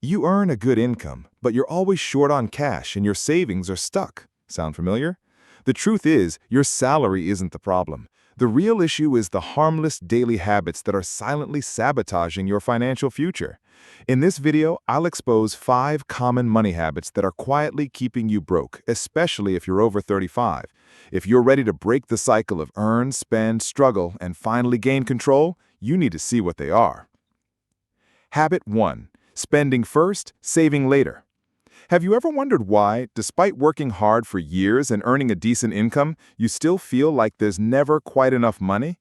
You earn a good income, but you're always short on cash and your savings are stuck. Sound familiar? The truth is, your salary isn't the problem. The real issue is the harmless daily habits that are silently sabotaging your financial future. In this video, I'll expose 5 common money habits that are quietly keeping you broke, especially if you're over 35. If you're ready to break the cycle of earn, spend, struggle, and finally gain control, you need to see what they are. Habit 1. Spending first, saving later. Have you ever wondered why, despite working hard for years and earning a decent income, you still feel like there's never quite enough money?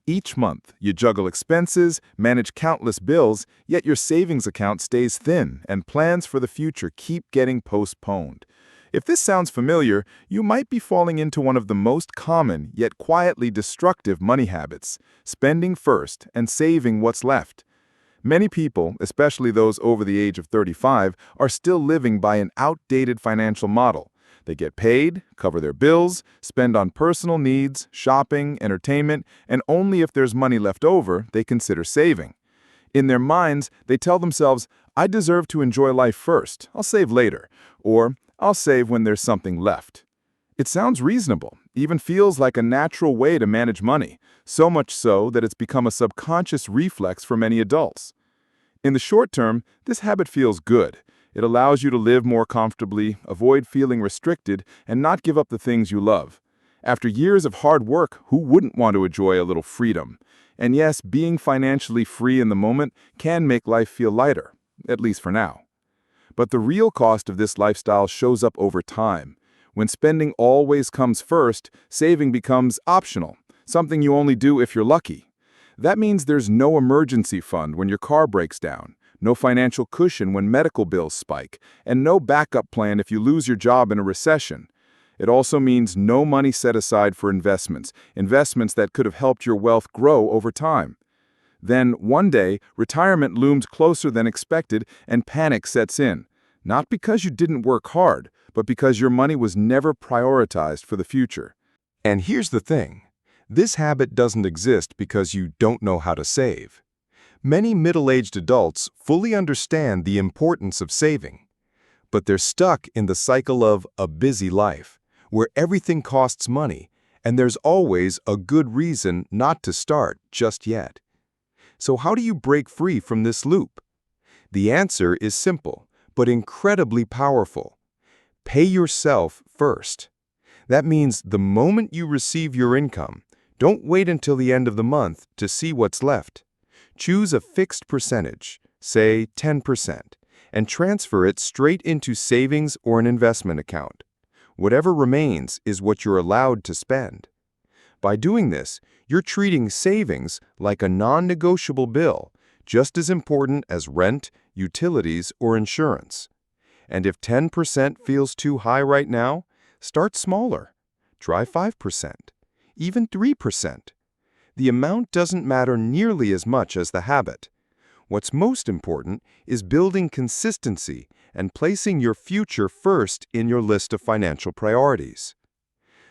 Each month, you juggle expenses, manage countless bills, yet your savings account stays thin and plans for the future keep getting postponed. If this sounds familiar, you might be falling into one of the most common yet quietly destructive money habits: spending first and saving what's left. Many people, especially those over the age of 35, are still living by an outdated financial model. They get paid, cover their bills, spend on personal needs, shopping, entertainment, and only if there's money left over, they consider saving. In their minds, they tell themselves, "I deserve to enjoy life first, I'll save later," or "I'll save when there's something left." It sounds reasonable, even feels like a natural way to manage money, so much so that it's become a subconscious reflex for many adults. In the short term, this habit feels good. It allows you to live more comfortably, avoid feeling restricted, and not give up the things you love. After years of hard work, who wouldn't want to enjoy a little freedom? And yes, being financially free in the moment can make life feel lighter, at least for now. But the real cost of this lifestyle shows up over time. When spending always comes first, saving becomes optional, something you only do if you're lucky. That means there's no emergency fund when your car breaks down, no financial cushion when medical bills spike, and no backup plan if you lose your job in a recession. It also means no money set aside for investments that could have helped your wealth grow over time. Then, one day, retirement looms closer than expected and panic sets in. Not because you didn't work hard, but because your money was never prioritized for the future. And here's the thing. This habit doesn't exist because you don't know how to save. Many middle-aged adults fully understand the importance of saving, but they're stuck in the cycle of a busy life, where everything costs money, and there's always a good reason not to start just yet. So how do you break free from this loop? The answer is simple, but incredibly powerful. Pay yourself first. That means the moment you receive your income, don't wait until the end of the month to see what's left. Choose a fixed percentage, say 10%, and transfer it straight into savings or an investment account. Whatever remains is what you're allowed to spend. By doing this, you're treating savings like a non-negotiable bill, just as important as rent, utilities, or insurance. And if 10% feels too high right now, start smaller. Try 5%. Even 3%. The amount doesn't matter nearly as much as the habit. What's most important is building consistency and placing your future first in your list of financial priorities.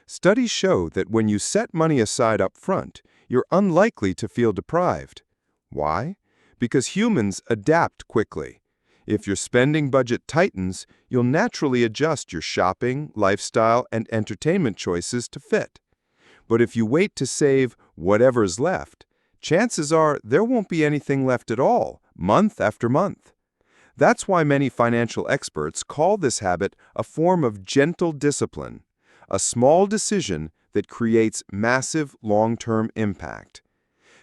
Studies show that when you set money aside up front, you're unlikely to feel deprived. Why? Because humans adapt quickly. If your spending budget tightens, you'll naturally adjust your shopping, lifestyle, and entertainment choices to fit. But if you wait to save whatever's left, chances are there won't be anything left at all, month after month. That's why many financial experts call this habit a form of gentle discipline, a small decision that creates massive long-term impact.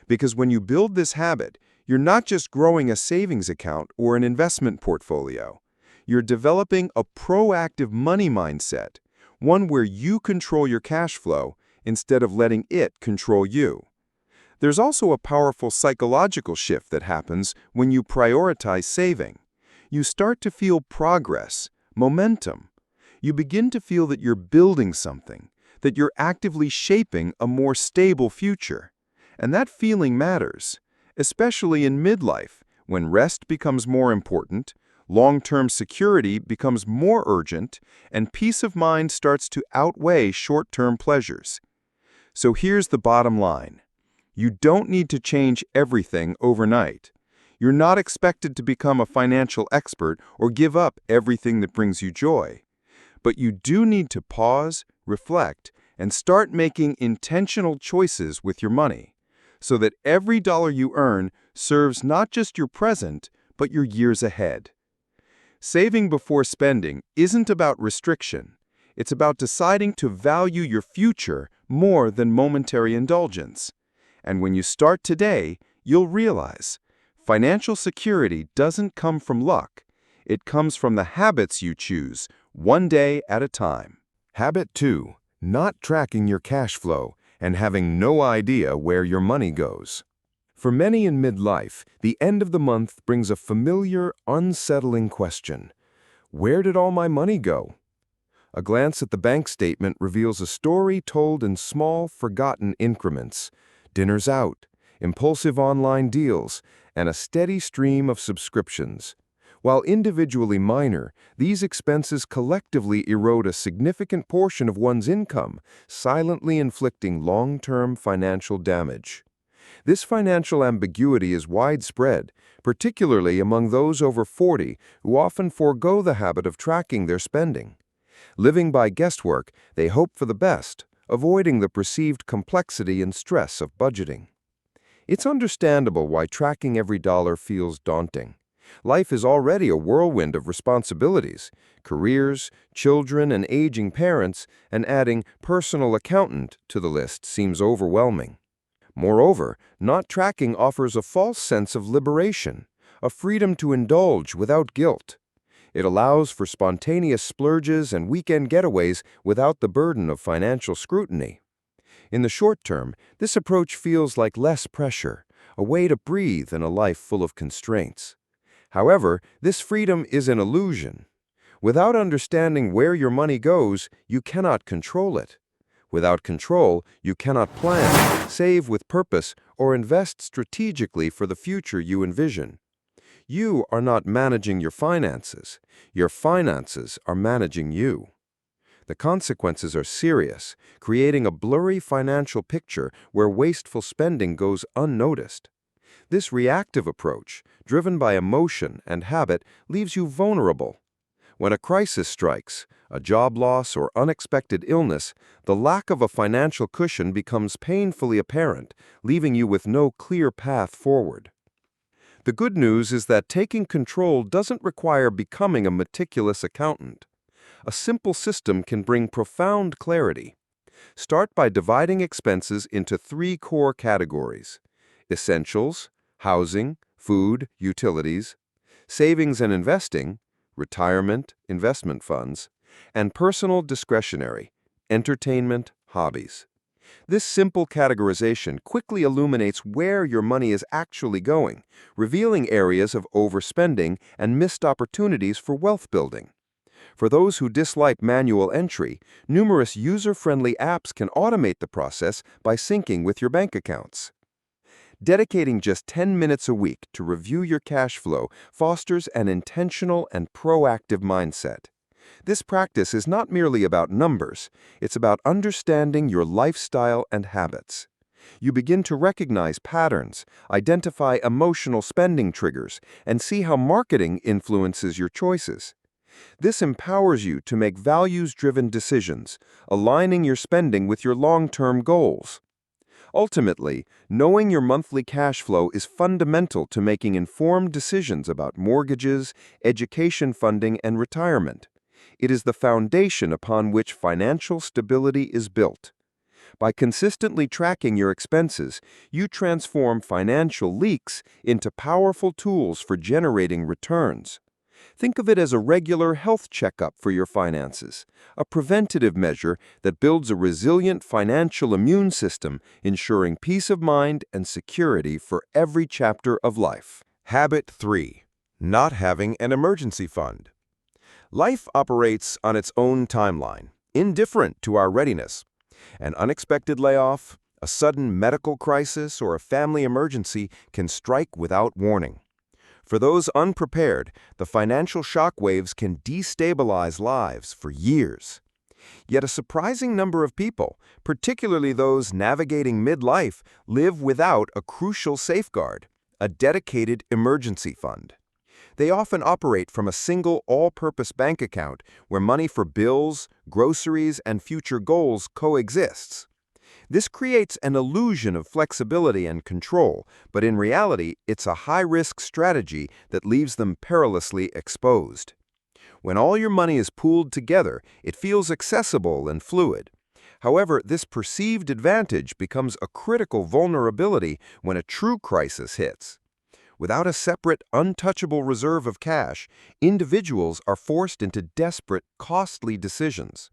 Because when you build this habit, you're not just growing a savings account or an investment portfolio. You're developing a proactive money mindset, one where you control your cash flow instead of letting it control you. There's also a powerful psychological shift that happens when you prioritize saving. You start to feel progress, momentum. You begin to feel that you're building something, that you're actively shaping a more stable future. And that feeling matters, especially in midlife, when rest becomes more important, long-term security becomes more urgent, and peace of mind starts to outweigh short-term pleasures. So here's the bottom line. You don't need to change everything overnight. You're not expected to become a financial expert or give up everything that brings you joy. But you do need to pause, reflect, and start making intentional choices with your money, so that every dollar you earn serves not just your present, but your years ahead. Saving before spending isn't about restriction. It's about deciding to value your future more than momentary indulgence. And when you start today, you'll realize financial security doesn't come from luck. It comes from the habits you choose, one day at a time. Habit 2. Not tracking your cash flow and having no idea where your money goes. For many in midlife, the end of the month brings a familiar, unsettling question. Where did all my money go? A glance at the bank statement reveals a story told in small, forgotten increments. Dinners out, impulsive online deals, and a steady stream of subscriptions. While individually minor, these expenses collectively erode a significant portion of one's income, silently inflicting long-term financial damage. This financial ambiguity is widespread, particularly among those over 40 who often forego the habit of tracking their spending. Living by guesswork, they hope for the best, avoiding the perceived complexity and stress of budgeting. It's understandable why tracking every dollar feels daunting. Life is already a whirlwind of responsibilities, careers, children, and aging parents, and adding personal accountant to the list seems overwhelming. Moreover, not tracking offers a false sense of liberation, a freedom to indulge without guilt. It allows for spontaneous splurges and weekend getaways without the burden of financial scrutiny. In the short term, this approach feels like less pressure, a way to breathe in a life full of constraints. However, this freedom is an illusion. Without understanding where your money goes, you cannot control it. Without control, you cannot plan, save with purpose, or invest strategically for the future you envision. You are not managing your finances. Your finances are managing you. The consequences are serious, creating a blurry financial picture where wasteful spending goes unnoticed. This reactive approach, driven by emotion and habit, leaves you vulnerable. When a crisis strikes, a job loss or unexpected illness, the lack of a financial cushion becomes painfully apparent, leaving you with no clear path forward. The good news is that taking control doesn't require becoming a meticulous accountant. A simple system can bring profound clarity. Start by dividing expenses into 3 core categories: essentials, housing, food, utilities; savings and investing, retirement, investment funds; and personal discretionary, entertainment, hobbies. This simple categorization quickly illuminates where your money is actually going, revealing areas of overspending and missed opportunities for wealth building. For those who dislike manual entry, numerous user-friendly apps can automate the process by syncing with your bank accounts. Dedicating just 10 minutes a week to review your cash flow fosters an intentional and proactive mindset. This practice is not merely about numbers, it's about understanding your lifestyle and habits. You begin to recognize patterns, identify emotional spending triggers, and see how marketing influences your choices. This empowers you to make values-driven decisions, aligning your spending with your long-term goals. Ultimately, knowing your monthly cash flow is fundamental to making informed decisions about mortgages, education funding, and retirement. It is the foundation upon which financial stability is built. By consistently tracking your expenses, you transform financial leaks into powerful tools for generating returns. Think of it as a regular health checkup for your finances, a preventative measure that builds a resilient financial immune system, ensuring peace of mind and security for every chapter of life. Habit 3. Not having an emergency fund. Life operates on its own timeline, indifferent to our readiness. An unexpected layoff, a sudden medical crisis, or a family emergency can strike without warning. For those unprepared, the financial shockwaves can destabilize lives for years. Yet a surprising number of people, particularly those navigating midlife, live without a crucial safeguard: a dedicated emergency fund. They often operate from a single all-purpose bank account where money for bills, groceries, and future goals coexists. This creates an illusion of flexibility and control, but in reality, it's a high-risk strategy that leaves them perilously exposed. When all your money is pooled together, it feels accessible and fluid. However, this perceived advantage becomes a critical vulnerability when a true crisis hits. Without a separate, untouchable reserve of cash, individuals are forced into desperate, costly decisions.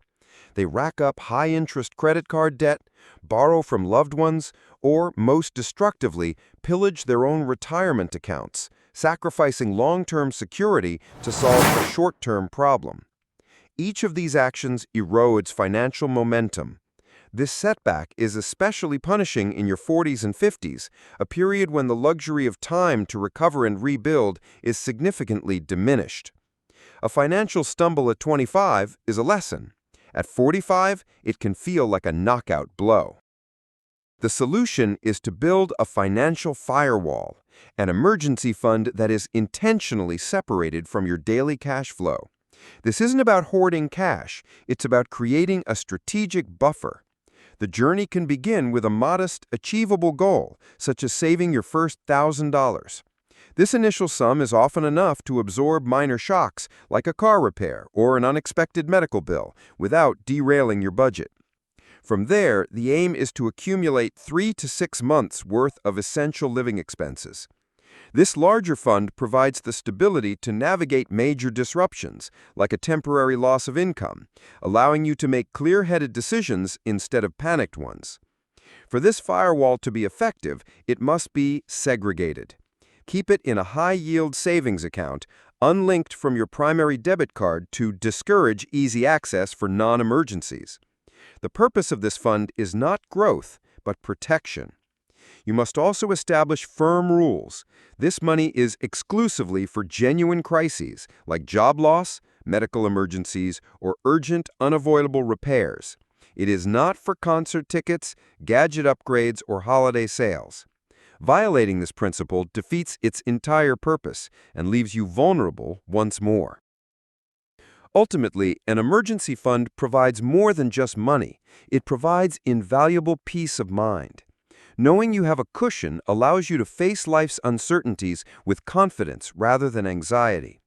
They rack up high-interest credit card debt, borrow from loved ones, or, most destructively, pillage their own retirement accounts, sacrificing long-term security to solve a short-term problem. Each of these actions erodes financial momentum. This setback is especially punishing in your 40s and 50s, a period when the luxury of time to recover and rebuild is significantly diminished. A financial stumble at 25 is a lesson. At 45, it can feel like a knockout blow. The solution is to build a financial firewall, an emergency fund that is intentionally separated from your daily cash flow. This isn't about hoarding cash, it's about creating a strategic buffer. The journey can begin with a modest, achievable goal, such as saving your first $1,000. This initial sum is often enough to absorb minor shocks, like a car repair or an unexpected medical bill, without derailing your budget. From there, the aim is to accumulate 3 to 6 months' worth of essential living expenses. This larger fund provides the stability to navigate major disruptions, like a temporary loss of income, allowing you to make clear-headed decisions instead of panicked ones. For this firewall to be effective, it must be segregated. Keep it in a high-yield savings account, unlinked from your primary debit card to discourage easy access for non-emergencies. The purpose of this fund is not growth, but protection. You must also establish firm rules. This money is exclusively for genuine crises, like job loss, medical emergencies, or urgent, unavoidable repairs. It is not for concert tickets, gadget upgrades, or holiday sales. Violating this principle defeats its entire purpose and leaves you vulnerable once more. Ultimately, an emergency fund provides more than just money. It provides invaluable peace of mind. Knowing you have a cushion allows you to face life's uncertainties with confidence rather than anxiety.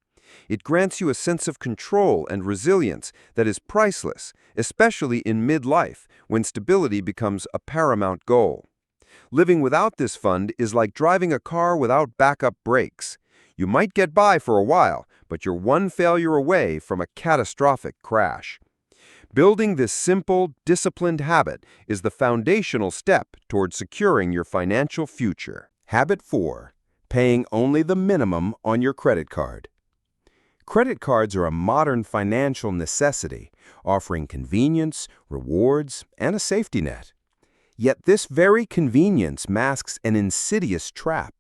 It grants you a sense of control and resilience that is priceless, especially in midlife when stability becomes a paramount goal. Living without this fund is like driving a car without backup brakes. You might get by for a while, but you're one failure away from a catastrophic crash. Building this simple, disciplined habit is the foundational step toward securing your financial future. Habit 4. Paying only the minimum on your credit card. Credit cards are a modern financial necessity, offering convenience, rewards, and a safety net. Yet this very convenience masks an insidious trap,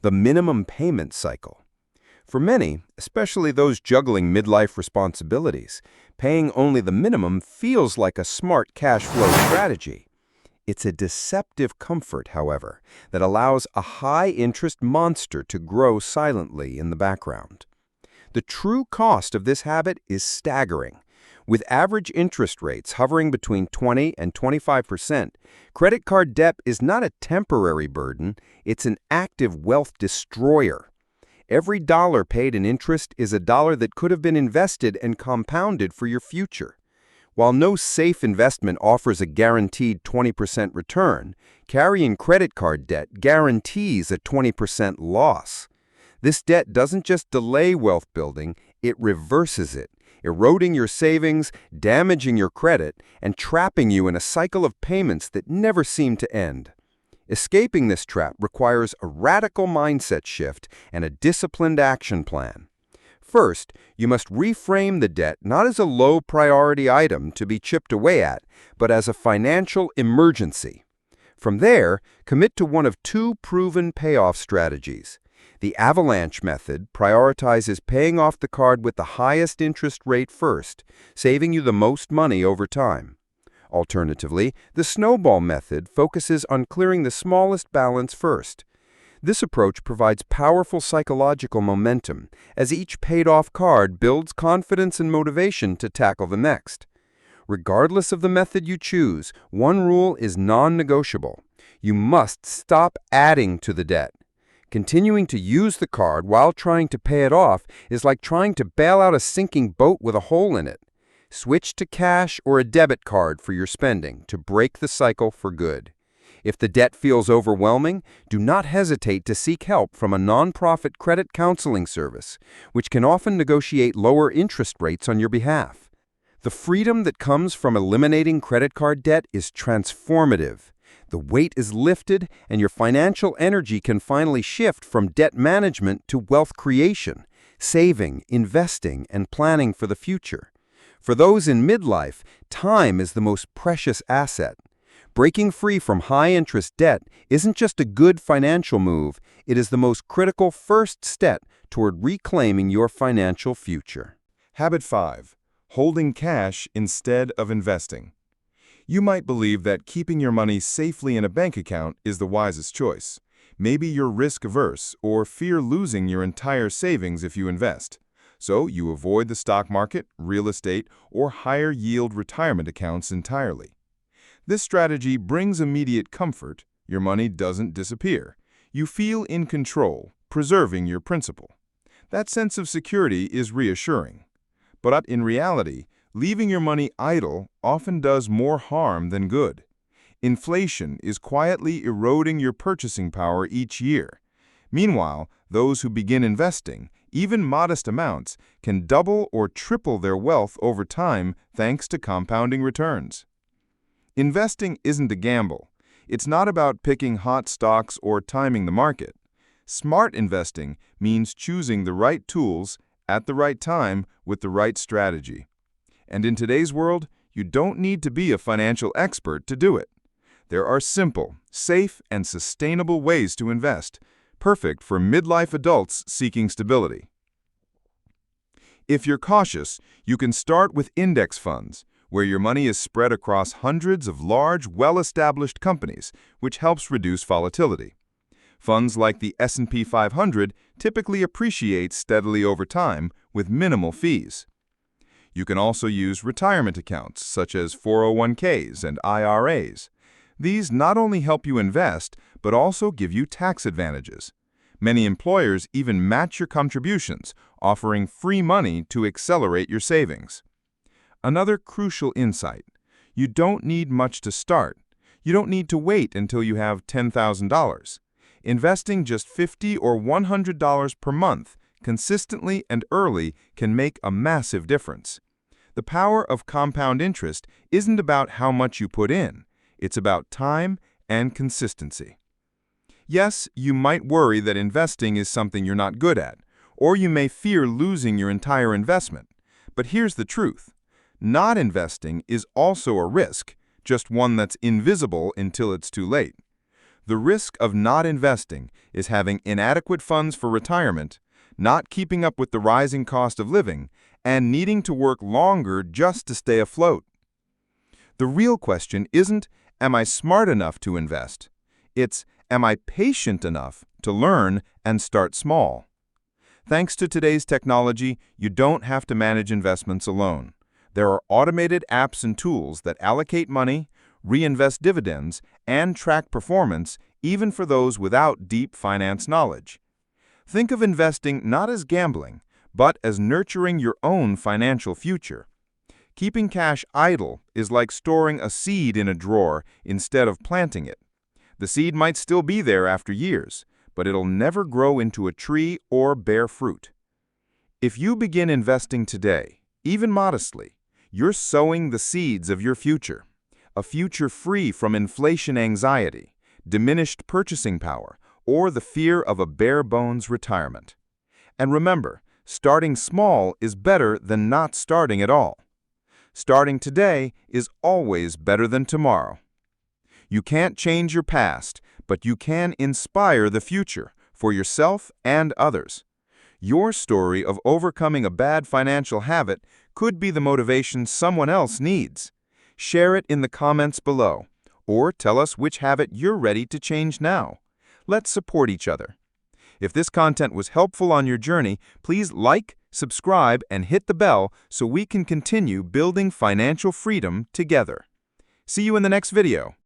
the minimum payment cycle. For many, especially those juggling midlife responsibilities, paying only the minimum feels like a smart cash flow strategy. It's a deceptive comfort, however, that allows a high-interest monster to grow silently in the background. The true cost of this habit is staggering. With average interest rates hovering between 20 and 25%, credit card debt is not a temporary burden, it's an active wealth destroyer. Every dollar paid in interest is a dollar that could have been invested and compounded for your future. While no safe investment offers a guaranteed 20% return, carrying credit card debt guarantees a 20% loss. This debt doesn't just delay wealth building, it reverses it, eroding your savings, damaging your credit, and trapping you in a cycle of payments that never seem to end. Escaping this trap requires a radical mindset shift and a disciplined action plan. First, you must reframe the debt not as a low-priority item to be chipped away at, but as a financial emergency. From there, commit to one of 2 proven payoff strategies. The avalanche method prioritizes paying off the card with the highest interest rate first, saving you the most money over time. Alternatively, the snowball method focuses on clearing the smallest balance first. This approach provides powerful psychological momentum, as each paid-off card builds confidence and motivation to tackle the next. Regardless of the method you choose, one rule is non-negotiable. You must stop adding to the debt. Continuing to use the card while trying to pay it off is like trying to bail out a sinking boat with a hole in it. Switch to cash or a debit card for your spending to break the cycle for good. If the debt feels overwhelming, do not hesitate to seek help from a nonprofit credit counseling service, which can often negotiate lower interest rates on your behalf. The freedom that comes from eliminating credit card debt is transformative. The weight is lifted, and your financial energy can finally shift from debt management to wealth creation, saving, investing, and planning for the future. For those in midlife, time is the most precious asset. Breaking free from high-interest debt isn't just a good financial move, it is the most critical first step toward reclaiming your financial future. Habit 5. Holding cash instead of investing. You might believe that keeping your money safely in a bank account is the wisest choice. Maybe you're risk-averse or fear losing your entire savings if you invest. So you avoid the stock market, real estate, or higher-yield retirement accounts entirely. This strategy brings immediate comfort. Your money doesn't disappear. You feel in control, preserving your principal. That sense of security is reassuring. But in reality, leaving your money idle often does more harm than good. Inflation is quietly eroding your purchasing power each year. Meanwhile, those who begin investing, even modest amounts, can double or triple their wealth over time thanks to compounding returns. Investing isn't a gamble. It's not about picking hot stocks or timing the market. Smart investing means choosing the right tools at the right time with the right strategy. And in today's world, you don't need to be a financial expert to do it. There are simple, safe, and sustainable ways to invest, perfect for midlife adults seeking stability. If you're cautious, you can start with index funds, where your money is spread across hundreds of large, well-established companies, which helps reduce volatility. Funds like the S&P 500 typically appreciate steadily over time with minimal fees. You can also use retirement accounts such as 401ks and IRAs. These not only help you invest, but also give you tax advantages. Many employers even match your contributions, offering free money to accelerate your savings. Another crucial insight: you don't need much to start. You don't need to wait until you have $10,000. Investing just $50 or $100 per month consistently and early can make a massive difference. The power of compound interest isn't about how much you put in. It's about time and consistency. Yes, you might worry that investing is something you're not good at, or you may fear losing your entire investment. But here's the truth. Not investing is also a risk, just one that's invisible until it's too late. The risk of not investing is having inadequate funds for retirement, not keeping up with the rising cost of living, and needing to work longer just to stay afloat. The real question isn't, am I smart enough to invest? It's, am I patient enough to learn and start small? Thanks to today's technology, you don't have to manage investments alone. There are automated apps and tools that allocate money, reinvest dividends, and track performance even for those without deep finance knowledge. Think of investing not as gambling, but as nurturing your own financial future. Keeping cash idle is like storing a seed in a drawer instead of planting it. The seed might still be there after years, but it'll never grow into a tree or bear fruit. If you begin investing today, even modestly, you're sowing the seeds of your future, a future free from inflation anxiety, diminished purchasing power, or the fear of a bare-bones retirement. And remember, starting small is better than not starting at all. Starting today is always better than tomorrow. You can't change your past, but you can inspire the future for yourself and others. Your story of overcoming a bad financial habit could be the motivation someone else needs. Share it in the comments below, or tell us which habit you're ready to change now. Let's support each other. If this content was helpful on your journey, please like, subscribe, and hit the bell so we can continue building financial freedom together. See you in the next video.